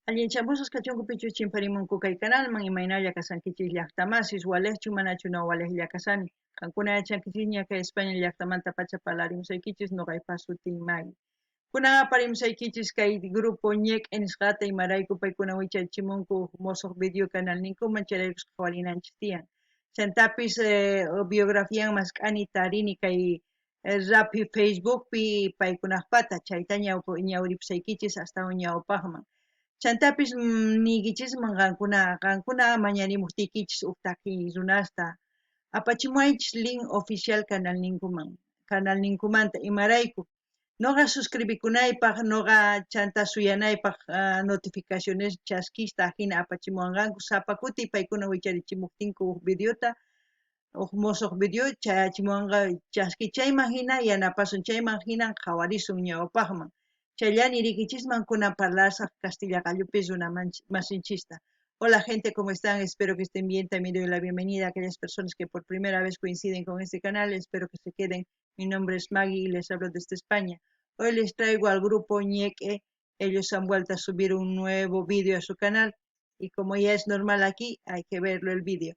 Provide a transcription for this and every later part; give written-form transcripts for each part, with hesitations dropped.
Allinchamusas kachunkupichu chimparimunku kay canalman imaynalla kasankichis llaqtamasis walejchu manachu no walejlla kasani. Qankuna yachankichis ña kay España llaqtamanta pacha parlarimusaykichis noqaypas sutin Maggie. Kunaqa parimusaykichis kay grupo ñek nisqata imarayku paykuna wichachimunku mosoq video canal ninkuman chayraykus qhawarinanchis tiyan. Chantapis biografian mas k'ani tarini kay Rappi Facebookpi paykunaqpata chayta ñawripusaykichis astawan ñawpaqman. Chantapis niykichisman qankuna mañarimuptikichis uktaki runasta apachimuaychis link oficial canal ninkumanta imarayku noqa suscribikunaypaq noqa chanta suyanaypaq notificaciones chaskista hina apachimuwanqanku sapa kuti paykuna wicharichimuptinku videota mosoq video chayachimuwanqa chaskichayman hina yanapasun chayman hina qhawarisun ñawpaqman. Chayllani rikichisman kunan parlarsaq Castilla Gallupis una masinchista. Hola gente, ¿cómo están? Espero que estén bien. También doy la bienvenida a aquellas personas que por primera vez coinciden con este canal. Espero que se queden. Mi nombre es Maggie y les hablo desde España. Hoy les traigo al grupo Ñeque. Ellos han vuelto a subir un nuevo vídeo a su canal y como ya es normal aquí, hay que verlo el vídeo.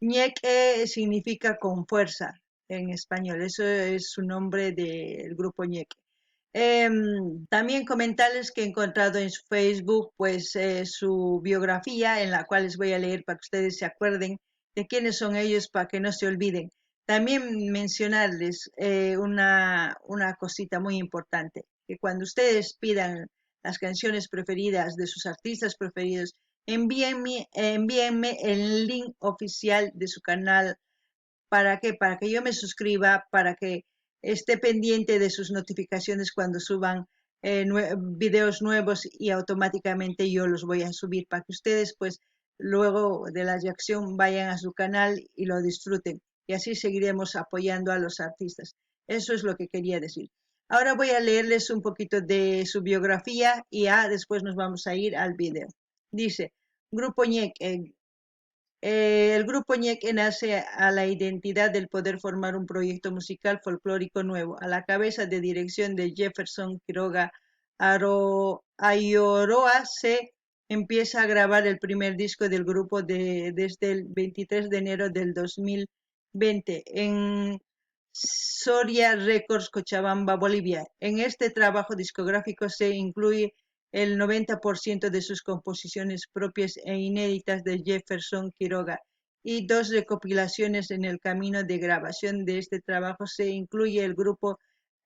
Ñeque significa con fuerza en español. Eso es su nombre del grupo Ñeque. También comentarles que he encontrado en su Facebook pues su biografía en la cual les voy a leer para que ustedes se acuerden de quiénes son ellos para que no se olviden. También mencionarles una cosita muy importante, que cuando ustedes pidan las canciones preferidas de sus artistas preferidos, envíenme el link oficial de su canal. ¿Para qué? Para que yo me suscriba, para que esté pendiente de sus notificaciones cuando suban videos nuevos y automáticamente yo los voy a subir para que ustedes pues luego de la reacción vayan a su canal y lo disfruten y así seguiremos apoyando a los artistas. Eso es lo que quería decir. Ahora voy a leerles un poquito de su biografía y después nos vamos a ir al video. Dice, Grupo Ñec, el grupo Ñeque nace a la identidad del poder formar un proyecto musical folclórico nuevo, a la cabeza de dirección de Jefferson Quiroga Ayoroa se empieza a grabar el primer disco del grupo desde el 23 de enero del 2020 en Soria Records, Cochabamba, Bolivia. En este trabajo discográfico se incluye el 90% de sus composiciones propias e inéditas de Jefferson Quiroga y dos recopilaciones. En el camino de grabación de este trabajo se incluye al grupo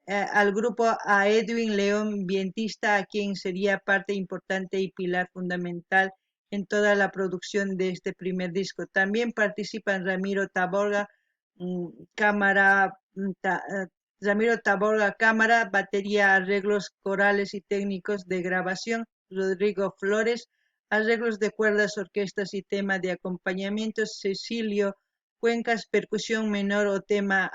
a Edwin León, vientista, a quien sería parte importante y pilar fundamental en toda la producción de este primer disco. También participan cámara, Ramiro Taborga, cámara, batería, arreglos corales y técnicos de grabación, Rodrigo Flores, arreglos de cuerdas, orquestas y tema de acompañamiento, Cecilio Cuencas, percusión menor o tema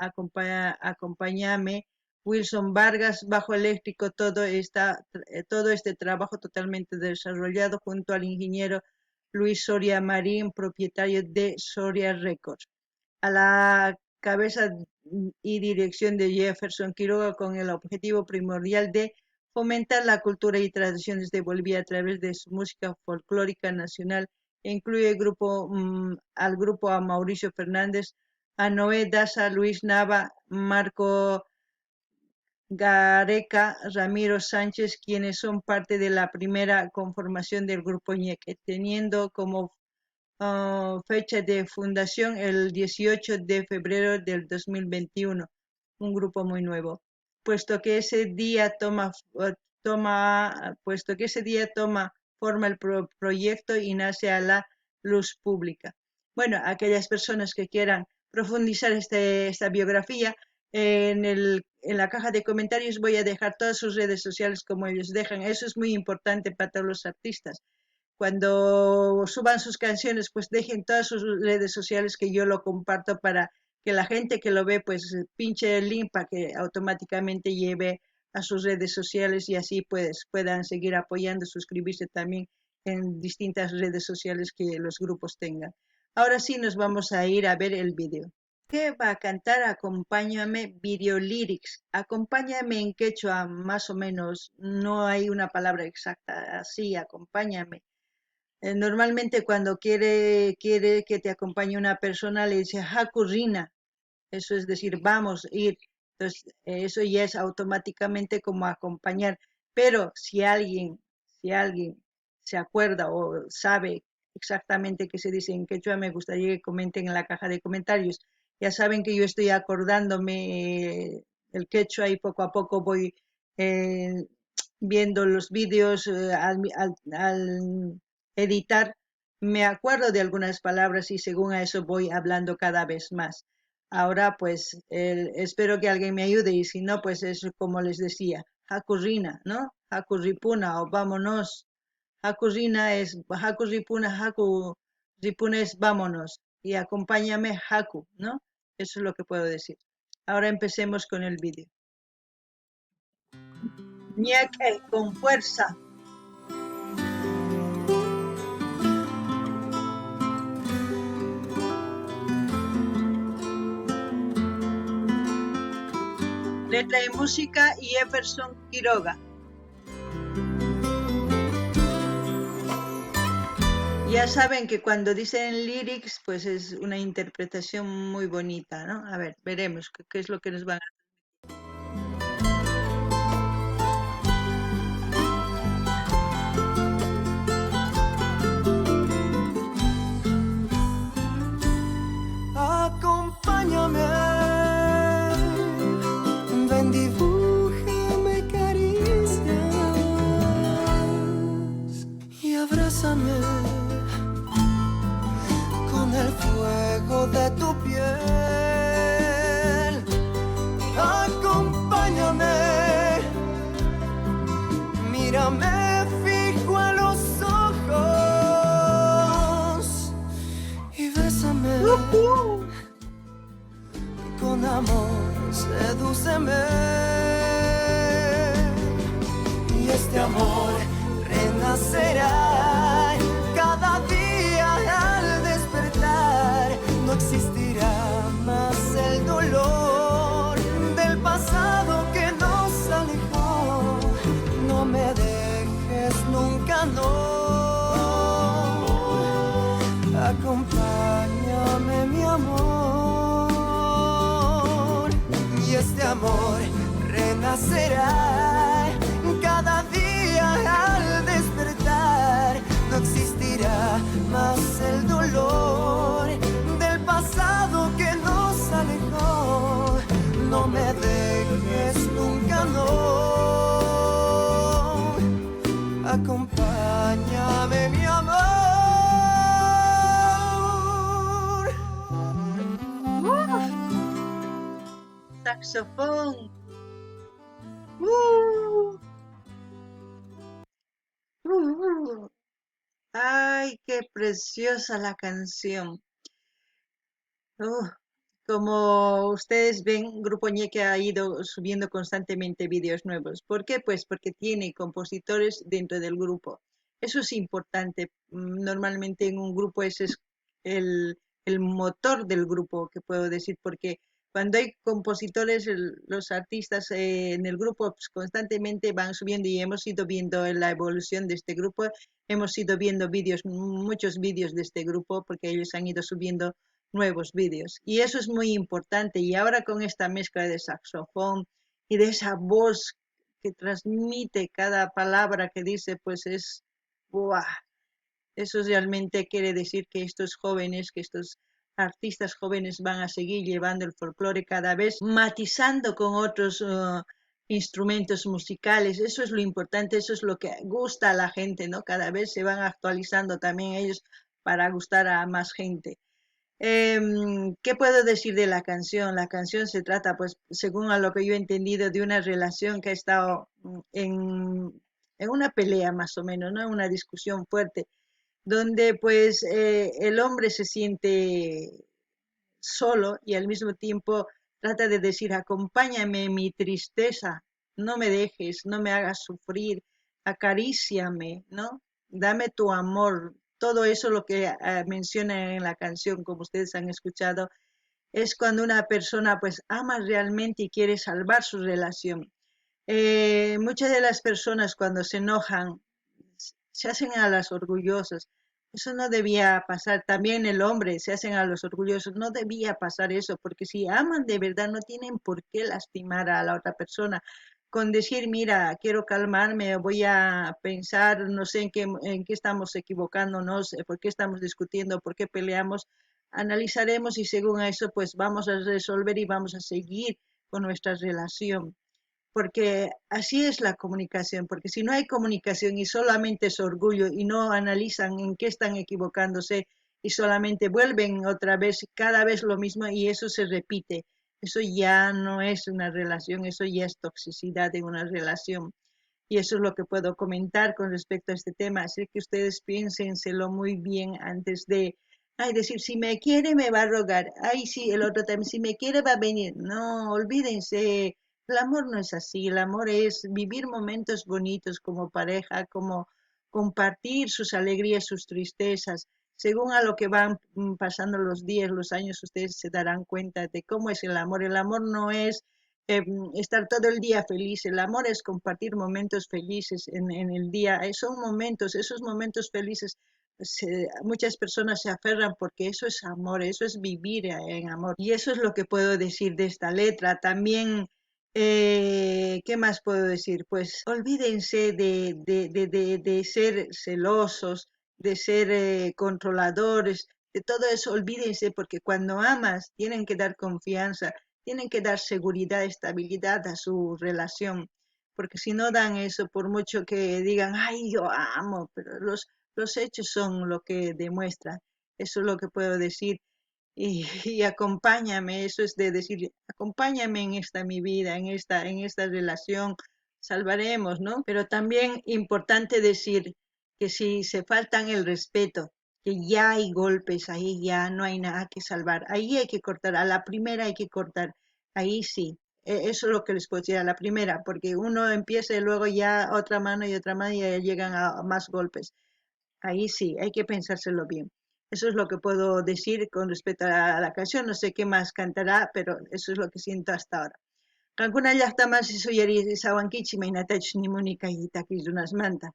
acompáñame, Wilson Vargas, bajo eléctrico, todo este trabajo totalmente desarrollado junto al ingeniero Luis Soria Marín, propietario de Soria Records. A la cabeza y dirección de Jefferson Quiroga con el objetivo primordial de fomentar la cultura y tradiciones de Bolivia a través de su música folclórica nacional. Incluye al grupo a Mauricio Fernández, a Noé Daza, Luis Nava, Marco Gareca, Ramiro Sánchez, quienes son parte de la primera conformación del grupo Ñeque, teniendo como fecha de fundación el 18 de febrero del 2021, un grupo muy nuevo, puesto que ese día toma forma el proyecto y nace a la luz pública. Bueno, aquellas personas que quieran profundizar esta biografía, en la caja de comentarios voy a dejar todas sus redes sociales como ellos dejan. Eso es muy importante para todos los artistas. Cuando suban sus canciones, pues dejen todas sus redes sociales que yo lo comparto para que la gente que lo ve, pues pinche el link para que automáticamente lleve a sus redes sociales y así pues puedan seguir apoyando, suscribirse también en distintas redes sociales que los grupos tengan. Ahora sí nos vamos a ir a ver el video. ¿Qué va a cantar? Acompáñame, video lyrics. Acompáñame en quechua, más o menos. No hay una palabra exacta. Así, acompáñame. Normalmente cuando quiere que te acompañe una persona, le dice hakurina. Eso es decir, vamos a ir. Entonces, eso ya es automáticamente como acompañar. Pero si alguien se acuerda o sabe exactamente qué se dice en quechua, me gustaría que comenten en la caja de comentarios. Ya saben que yo estoy acordándome el quechua y poco a poco voy eh, viendo los vídeos al editar. Me acuerdo de algunas palabras y según a eso voy hablando cada vez más. Ahora pues espero que alguien me ayude y si no pues es como les decía, Hakurina, ¿no? Hakuripuna o vámonos. Hakurina es Hakuripuna, Hakuripuna es vámonos y acompáñame Haku, ¿no? Eso es lo que puedo decir. Ahora empecemos con el vídeo. Ñeque, con fuerza. Letra y música y Jefferson Quiroga. Ya saben que cuando dicen lyrics, pues es una interpretación muy bonita, ¿no? A ver, veremos qué es lo que nos van a... Acompáñame, ven, dibújame caricias y abrázame con el fuego de tu piel. Acompáñame, mírame fijo a los ojos y bésame. Con amor, sedúceme. Y este amor renacerá cada día al despertar. No existirá más el dolor del pasado que nos alejó. No me dejes nunca, no. Acompáñame, mi amor. Y este amor renacerá cada día al despertar. No existirá más el dolor del pasado que nos alejó. No me dejes nunca, no. Acompáñame, mi amor. Saxofón. Ay, qué preciosa la canción. Uh, Como ustedes ven, Grupo Ñeque ha ido subiendo constantemente vídeos nuevos. ¿Por qué? Pues porque tiene compositores dentro del grupo. Eso es importante. Normalmente en un grupo ese es el motor del grupo, que puedo decir, porque cuando hay compositores, los artistas en el grupo pues, constantemente van subiendo y hemos ido viendo la evolución de este grupo. Hemos ido viendo vídeos, muchos vídeos de este grupo, porque ellos han ido subiendo nuevos vídeos. Y eso es muy importante. Y ahora con esta mezcla de saxofón y de esa voz que transmite cada palabra que dice, pues es, ¡buah! Eso realmente quiere decir que estos jóvenes, que estos artistas jóvenes van a seguir llevando el folclore cada vez matizando con otros instrumentos musicales. Eso es lo importante, eso es lo que gusta a la gente, ¿no? Cada vez se van actualizando también ellos para gustar a más gente. ¿Qué puedo decir de la canción? La canción se trata, pues, según a lo que yo he entendido, de una relación que ha estado en una pelea más o menos, ¿no? Una discusión fuerte, donde pues el hombre se siente solo y al mismo tiempo trata de decir, acompáñame en mi tristeza, no me dejes, no me hagas sufrir, acaríciame, ¿no? Dame tu amor, todo eso lo que menciona en la canción, como ustedes han escuchado, es cuando una persona pues ama realmente y quiere salvar su relación. Muchas de las personas cuando se enojan se hacen a las orgullosas. Eso no debía pasar. También el hombre se hacen a los orgullosos. No debía pasar eso, porque si aman de verdad no tienen por qué lastimar a la otra persona. Con decir, mira, quiero calmarme, voy a pensar, no sé en qué estamos equivocándonos, por qué estamos discutiendo, por qué peleamos, analizaremos y según eso pues vamos a resolver y vamos a seguir con nuestra relación, porque así es la comunicación, porque si no hay comunicación y solamente es orgullo y no analizan en qué están equivocándose y solamente vuelven otra vez, cada vez lo mismo y eso se repite, eso ya no es una relación, eso ya es toxicidad en una relación. Y eso es lo que puedo comentar con respecto a este tema. Así que ustedes piénsenselo muy bien antes de, ay, decir, si me quiere me va a rogar. Ay, sí, el otro también, si me quiere va a venir. No, olvídense. El amor no es así. El amor es vivir momentos bonitos como pareja, como compartir sus alegrías, sus tristezas. Según a lo que van pasando los días, los años, ustedes se darán cuenta de cómo es el amor. El amor no es estar todo el día feliz. El amor es compartir momentos felices en el día. Son momentos, esos momentos felices, muchas personas se aferran porque eso es amor, eso es vivir en amor. Y eso es lo que puedo decir de esta letra. También, ¿qué más puedo decir? Pues olvídense de ser celosos, de ser controladores, de todo eso, olvídense porque cuando amas tienen que dar confianza, tienen que dar seguridad, estabilidad a su relación, porque si no dan eso, por mucho que digan, ay, yo amo, pero los hechos son lo que demuestran, eso es lo que puedo decir, y acompáñame, eso es de decir, acompáñame en esta mi vida, en esta relación, salvaremos, ¿no? Pero también importante decir que si se faltan el respeto, que ya hay golpes, ahí ya no hay nada que salvar, ahí hay que cortar, a la primera hay que cortar, ahí sí, eso es lo que les puedo decir a la primera, porque uno empieza y luego ya otra mano y ya llegan a más golpes. Ahí sí, hay que pensárselo bien. Eso es lo que puedo decir con respecto a la canción. No sé qué más cantará, pero eso es lo que siento hasta ahora. Kankuna llaqtaman suyari sawankichi mainatach nimunika itakizunasmanta.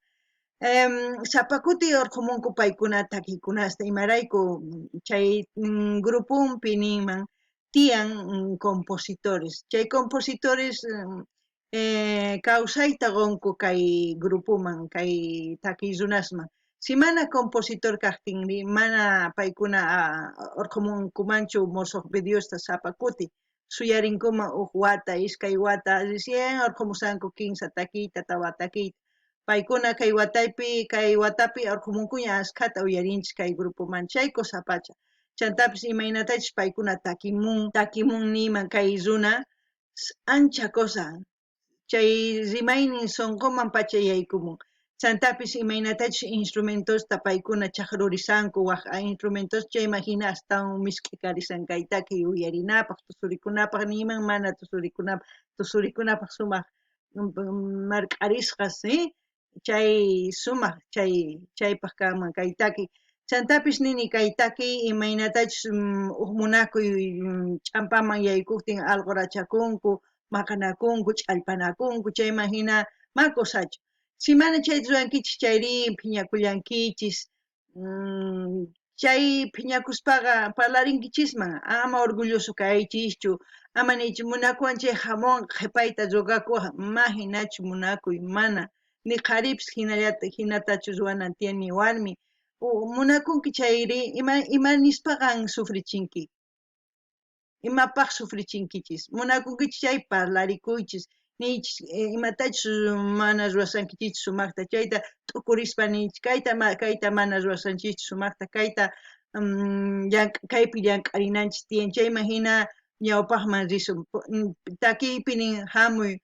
Sapakuti orqhumunku paykuna takikunasta imarayku chay grupumpi ninman tiyan compositores. Chay compositores kawsayta qunku kay grupuman, kay takiyunasman. Si mana compositor kaqtinmi, mana paykuna orqhumunkumanchu musuq videosta sapakuti. Suyarinkuma uq wata, iskay wata, recién orqhumusanku kinsa takiyta, tawa takiyta. Paykuna kay watapi urqumunkuña askhata uyarinchik kay grupoman chayku sapacha. Chantapis imaynatachus paykuna takimun niman kay runa ancha cosa. Chay rimaynin sonqoman pacha yaykumun. Chantapis imaynatachus instrumentosta paykuna chaqrurisanku waq instrumentos chay imagina astawan misk'i karisankaytaki uyarinapaq, tusurikunapaq niman mana tusurikunapaq sumaq mark'arisqas, chay sumaq chaypaq kanman kay taki. Chantapis nini kay taki imaynatachus huk munakuy ch'ampaman yaykuqtin alqurachakunku, maqanakunku, ch'allpanakunku, chayman hina ma kusachu. Si mana chay rurankichis chayri phiñakullankichis, chay phiñakuspaqa parlarinkichisman, ama orgulloso kaychischu, ama niychu munakuwan chay hamuwan qhipayta rugakuqa, ma hinachu munakuy, mana. Ni qharipis hinatachu ruwanan tiyan ni warmi. Munakunki chayri, ima nispaqan sufrichinki, imapaq sufrichinkichis, munakunkichis chay parlarikuychis, niychis imatachus mana ruwasankichis sumaqta, chayta t'ukurispa niychis, kayta mana ruwasanchis sumaqta, kayta kaypi llank'arinanchis tiyan, chayman hina ñawpaqman risun, takiypi nin hamuy,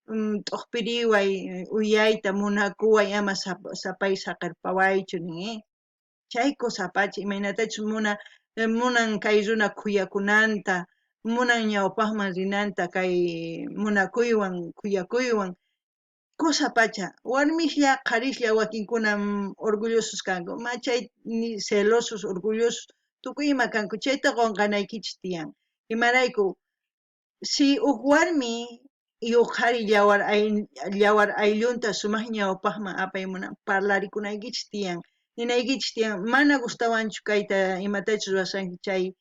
t'uqpiriway, uyayta munakuway, ama sapay saqirpawaychu nin, chayku sapacha imaynatachus munan kay runa kuyakunanta, munan ñawpaqman rinanta kay munakuywan, kuyakuywan, cosa pacha, warmishlla, qharishlla wakinkuna orgullosos kanku, chay celosos, orgullosos, tukuy ima kanku, chayta qunqanaykichis tiyan. Imarayku, si warmi qhari llawar ayllunta sumaq ñawpaqman apaymunan parlarikunaykichis tiyan, ninaykichis tiyan mana gustawanchu kayta imatachus ruwasanki chay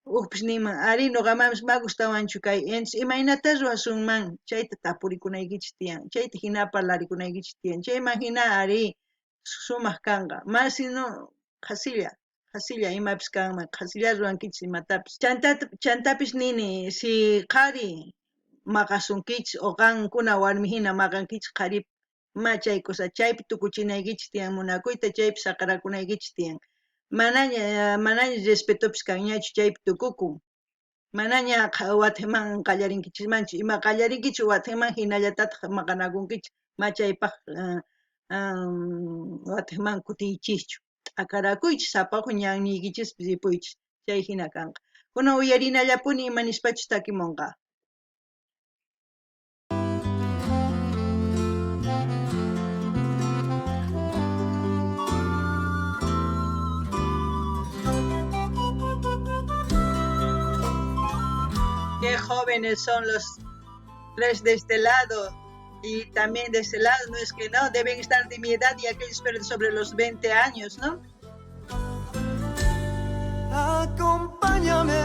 ukpish ninman ari nuqamapas ma gustawanchu kay entonces imaynatas ruwasunman chayta tapurikunaykichis tiyan, chayta hina parlarikunaykichis tiyan, chayman hina ari sumaq kanqa masi no qhasilla imapis kanman qhasilla rurankichis imatapis chantapish nini si qhari maqasunkichis o qankuna warmi hina maqankichis qhari ma chay kusa chaypi tukuchinaykichis tiyan munakuyta chaypi saqarakunaykichis tiyan manaña respetupis kanñachu chaypi tukukun manaña wathayman qallarinkichikmanchu ima qallarinkichis wathayman hinallatataq maqanakunkichis ma chaypaq wathayman kutiychischu t'akarakuychis sapakun ñañiykichispis ripuychis chay hina kanqa kunan uyarinallapuni imanishpachus takimunqa. Qué jóvenes son los tres de este lado y también de ese lado, no es que no, deben estar de mi edad y aquellos sobre los 20 años, ¿no? Acompáñame,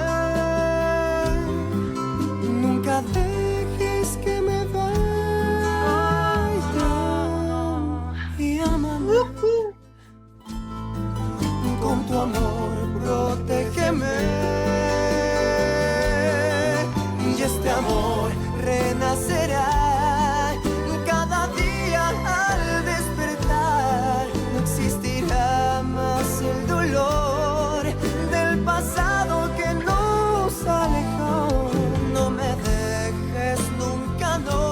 nunca dejes que me vaya y ámame con tu amor, protégeme. Y este amor renacerá cada día al despertar. No existirá más el dolor del pasado que nos alejó. No me dejes nunca, no.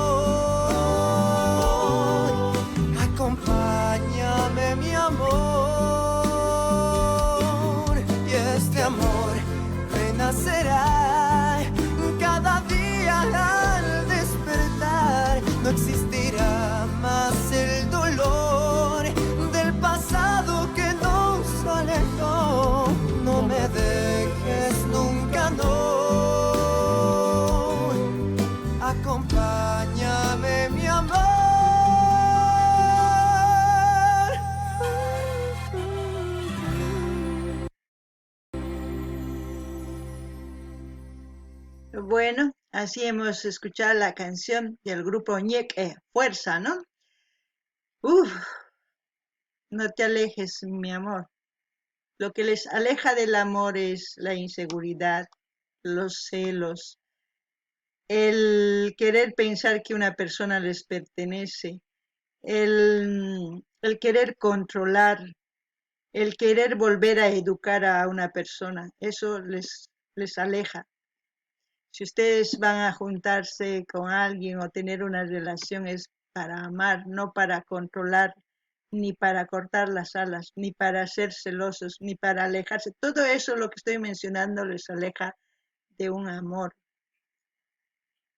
Acompáñame, mi amor. Y este amor renacerá cada día al despertar. No existirá más el dolor del pasado que nos alejó. No me dejes nunca, no. Acompáñame, mi amor. Bueno, así hemos escuchado la canción del grupo Ñeque, Fuerza, ¿no? Uf, no te alejes, mi amor. Lo que les aleja del amor es la inseguridad, los celos, el querer pensar que una persona les pertenece, el querer controlar, el querer volver a educar a una persona. Eso les aleja. Si ustedes van a juntarse con alguien o tener una relación es para amar, no para controlar, ni para cortar las alas, ni para ser celosos, ni para alejarse. Todo eso, lo que estoy mencionando, les aleja de un amor.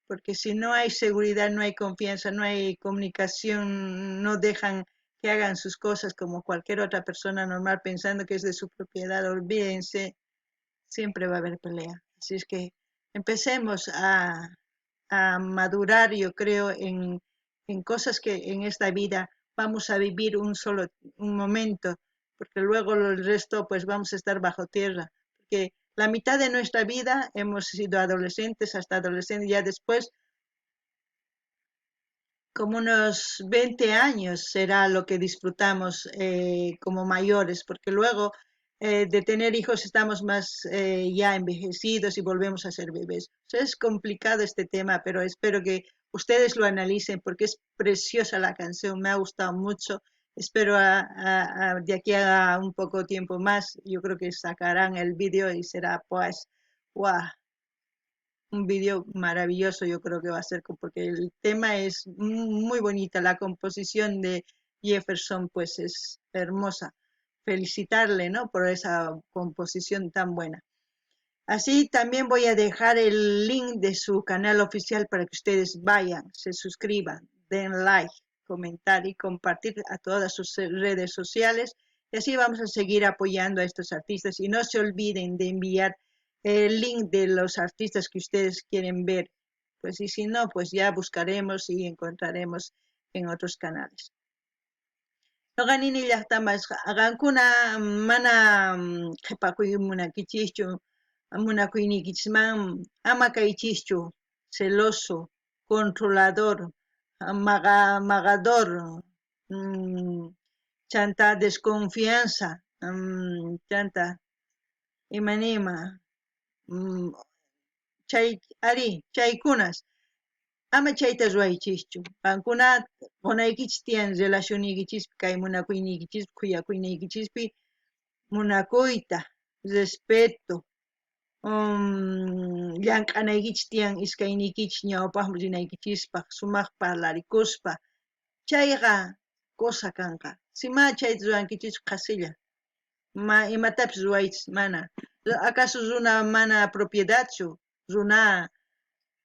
Porque si no hay seguridad, no hay confianza, no hay comunicación, no dejan que hagan sus cosas como cualquier otra persona normal pensando que es de su propiedad, olvídense, siempre va a haber pelea. Así es que empecemos a madurar, yo creo, en cosas que en esta vida vamos a vivir un momento, porque luego el resto pues vamos a estar bajo tierra, porque la mitad de nuestra vida hemos sido adolescentes, hasta adolescentes, ya después como unos 20 años será lo que disfrutamos como mayores, porque luego de tener hijos estamos más ya envejecidos y volvemos a ser bebés. O sea, es complicado este tema, pero espero que ustedes lo analicen porque es preciosa la canción, me ha gustado mucho. Espero de aquí a un poco tiempo más, yo creo que sacarán el vídeo y será pues, wow, un vídeo maravilloso, yo creo que va a ser, porque el tema es muy bonita, la composición de Jefferson pues es hermosa. Felicitarle, ¿no?, por esa composición tan buena. Así también voy a dejar el link de su canal oficial para que ustedes vayan, se suscriban, den like, comentar y compartir a todas sus redes sociales. Y así vamos a seguir apoyando a estos artistas. Y no se olviden de enviar el link de los artistas que ustedes quieren ver. Pues y si no, pues ya buscaremos y encontraremos en otros canales. Noqanini llaqtamasqa qankuna mana qhipakuy munakichischu munakuyniykichisman ama kaychischu celoso, controlador, magador, chanta desconfianza, chanta imanima, chaykunas ama chayta ruwaychischu. Qankuna qunaykichis tiyan relacionniykichispi kay munakuyniykichispi khuyakuyniykichishpi munakuyta, respeto, llank'anaykichis tiyan iskayniykichis ñawpaqman rinaykichispaq sumaq parlarikuspa chayqa cosa kanqa. Sima chayta rurankichis qasilla imatapis ruwaychis mana. ¿Acaso runa mana propiedadchu? Runa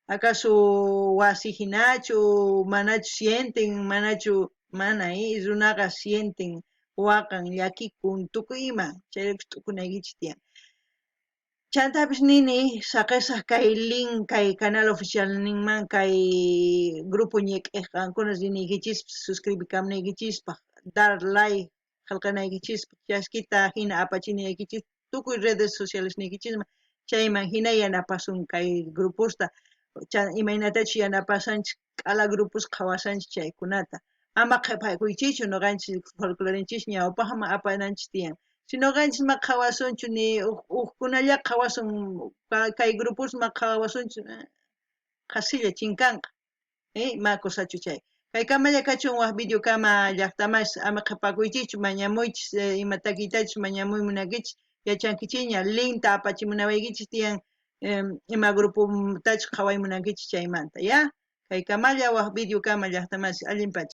¿acaso wasi hinachu manachu sienten manachu mana runaqa sienten waqan llakikun tukuy ima chayrakus tukunaykichis tiyan. Chantapis nini saqisaq kay link kay canal oficial ninman kay grupo ñek'ej qankuna rinaykichispis suscribikamunaykichispaq dar like qillqanaykichispaq chaskita hina apachinaykichis tukuy redes sociales niykichisman chayman hina yanapasun kay gruposta imaynatachus yanapasanchis k'ala grupos qhawasanchis chaykunata ama qhipakuychichu nuqanchis folclorenchis ñawpaqman apananchis tiyan si nuqanchisma qhawasunchu ni uqkunalla qhawasun kay grupusman qhawasunchu qasilla chinkanqa ma kusachu chay kay kamalla kachun waq videokama llaqtamas ama qhipakuychichu mañamuychis ima takiytachus mañamuy munakichis yachankichikña linkta apachimunawaykichis tiyan ima grupotachus qhaway munankichis chaymanta ya kay kamalla waq videokama llaqtamas allinpachá.